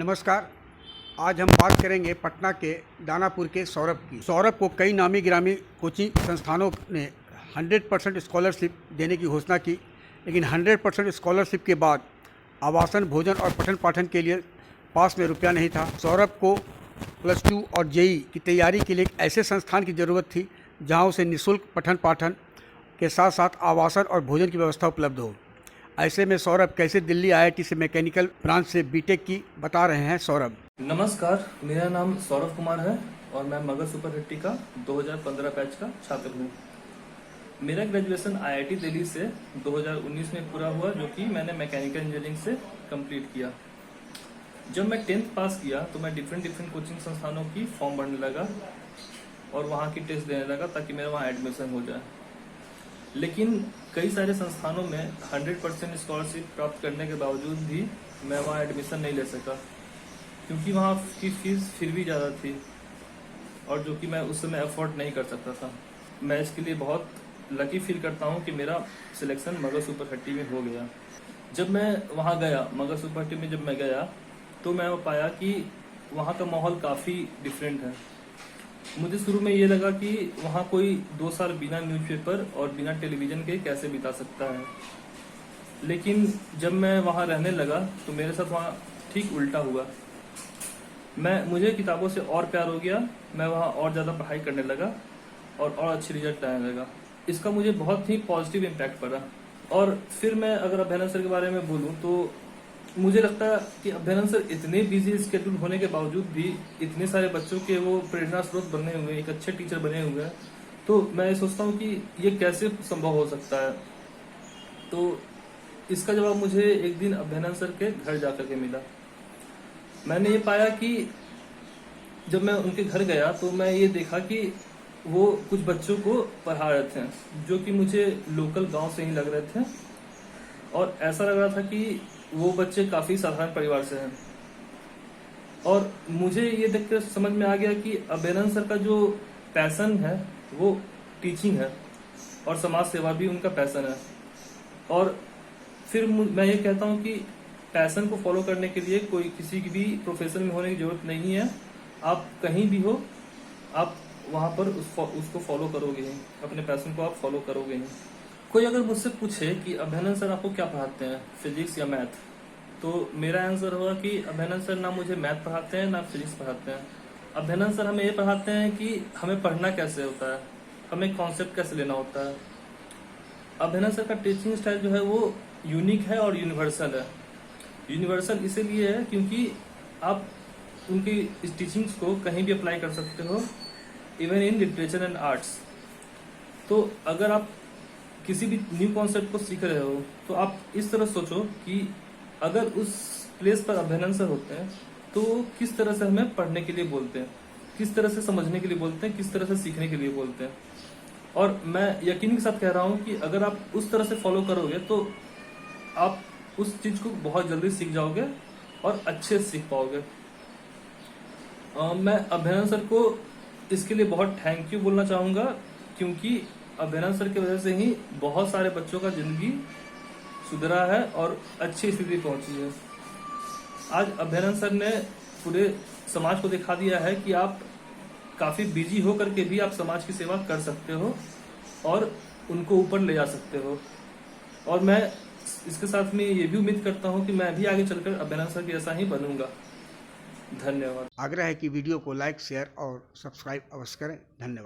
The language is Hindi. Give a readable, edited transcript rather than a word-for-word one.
नमस्कार। आज हम बात करेंगे पटना के दानापुर के सौरभ की। सौरभ को कई नामी गिरामी कोचिंग संस्थानों ने 100% स्कॉलरशिप देने की घोषणा की, लेकिन 100% स्कॉलरशिप के बाद आवासन, भोजन और पठन पाठन के लिए पास में रुपया नहीं था। सौरभ को +2 और जेईई की तैयारी के लिए एक ऐसे संस्थान की ज़रूरत थी जहां उसे निःशुल्क पठन पाठन के साथ साथ आवासन और भोजन की व्यवस्था उपलब्ध हो। ऐसे में सौरभ कैसे दिल्ली IIT से मैकेनिकल ब्रांच से बीटेक की, बता रहे हैं सौरभ। नमस्कार, मेरा नाम सौरभ कुमार है और मैं मगध सुपरहिट्टी का 2015 बैच का छात्र हूँ। मेरा ग्रेजुएशन IIT दिल्ली से 2019 में पूरा हुआ, जो कि मैंने मैकेनिकल इंजीनियरिंग से कंप्लीट किया। जब मैं 10th पास किया तो मैं डिफरेंट कोचिंग संस्थानों की फॉर्म भरने लगा और वहाँ की टेस्ट देने लगा ताकि मेरा वहाँ एडमिशन हो जाए। लेकिन कई सारे संस्थानों में 100% स्कॉलरशिप प्राप्त करने के बावजूद भी मैं वहाँ एडमिशन नहीं ले सका, क्योंकि वहाँ की फीस फिर भी ज़्यादा थी और जो कि मैं उस समय अफोर्ड नहीं कर सकता था। मैं इसके लिए बहुत लकी फील करता हूँ कि मेरा सिलेक्शन मगध सुपरहिट्टी में हो गया। जब मैं वहाँ गया, मगध सुपरहिट्टी में जब मैं गया तो मैं पाया कि वहाँ का माहौल काफ़ी डिफरेंट है। मुझे शुरू में ये लगा कि वहाँ कोई 2 साल बिना न्यूज़पेपर और बिना टेलीविज़न के कैसे बिता सकता है, लेकिन जब मैं वहाँ रहने लगा तो मेरे साथ वहाँ ठीक उल्टा हुआ। मुझे किताबों से और प्यार हो गया। मैं वहाँ और ज़्यादा पढ़ाई करने लगा और अच्छी रिजल्ट आने लगा। इसका मुझे बहुत ही पॉजिटिव इम्पैक्ट पड़ा। और फिर मैं अगर अभ्यानंद सर के बारे में बोलूँ तो मुझे लगता है कि अभ्यानंद सर इतने बिजी स्केड्यूल होने के बावजूद भी इतने सारे बच्चों के वो प्रेरणा स्रोत बने हुए हैं, एक अच्छे टीचर बने हुए हैं। तो मैं सोचता हूँ कि ये कैसे संभव हो सकता है। तो इसका जवाब मुझे एक दिन अभ्यानंद सर के घर जाकर के मिला। मैंने ये पाया कि जब मैं उनके घर गया तो मैं ये देखा कि वो कुछ बच्चों को पढ़ा रहे थे जो कि मुझे लोकल गांव से ही लग रहे थे, और ऐसा लग रहा था कि वो बच्चे काफ़ी साधारण परिवार से हैं। और मुझे ये देखकर समझ में आ गया कि अभ्यानंद सर का जो पैशन है वो टीचिंग है और समाज सेवा भी उनका पैशन है। और फिर मैं ये कहता हूँ कि पैशन को फॉलो करने के लिए कोई किसी की भी प्रोफेशन में होने की जरूरत नहीं है। आप कहीं भी हो, आप वहाँ पर उसको फॉलो करोगे ही, अपने पैशन को आप फॉलो करोगे ही। कोई अगर मुझसे पूछे कि अभ्यानंद सर आपको क्या पढ़ाते हैं, फिजिक्स या मैथ, तो मेरा आंसर होगा कि अभ्यानंद सर ना मुझे मैथ पढ़ाते हैं ना फिजिक्स पढ़ाते हैं। अभ्यानंद सर हमें ये पढ़ाते हैं कि हमें पढ़ना कैसे होता है, हमें कॉन्सेप्ट कैसे लेना होता है। अभ्यानंद सर का टीचिंग स्टाइल जो है वो यूनिक है और यूनिवर्सल है। यूनिवर्सल इसीलिए है क्योंकि आप उनकी इस टीचिंग्स को कहीं भी अप्लाई कर सकते हो, even in literature and arts. तो अगर आप किसी भी न्यू कॉन्सेप्ट को सीख रहे हो तो आप इस तरह सोचो कि अगर उस प्लेस पर अभ्यानंद सर होते हैं तो किस तरह से हमें पढ़ने के लिए बोलते हैं, किस तरह से समझने के लिए बोलते हैं, किस तरह से सीखने के लिए बोलते हैं। और मैं यकीन के साथ कह रहा हूँ कि अगर आप उस तरह से फॉलो करोगे तो आप उस चीज को बहुत जल्दी सीख जाओगे और अच्छे से सीख पाओगे। मैं अभ्यानंद सर को इसके लिए बहुत थैंक यू बोलना चाहूँगा, क्योंकि अभ्यानंद सर की वजह से ही बहुत सारे बच्चों का जिंदगी सुधरा है और अच्छी स्थिति पहुंची है। आज अभ्यानंद सर ने पूरे समाज को दिखा दिया है कि आप काफी बिजी हो करके भी आप समाज की सेवा कर सकते हो और उनको ऊपर ले जा सकते हो। और मैं इसके साथ में ये भी उम्मीद करता हूं कि मैं भी आगे चलकर अभ्यानंद सर के जैसा ही बनूंगा। धन्यवाद। आग्रह है कि वीडियो को लाइक, शेयर और सब्सक्राइब अवश्य करें। धन्यवाद।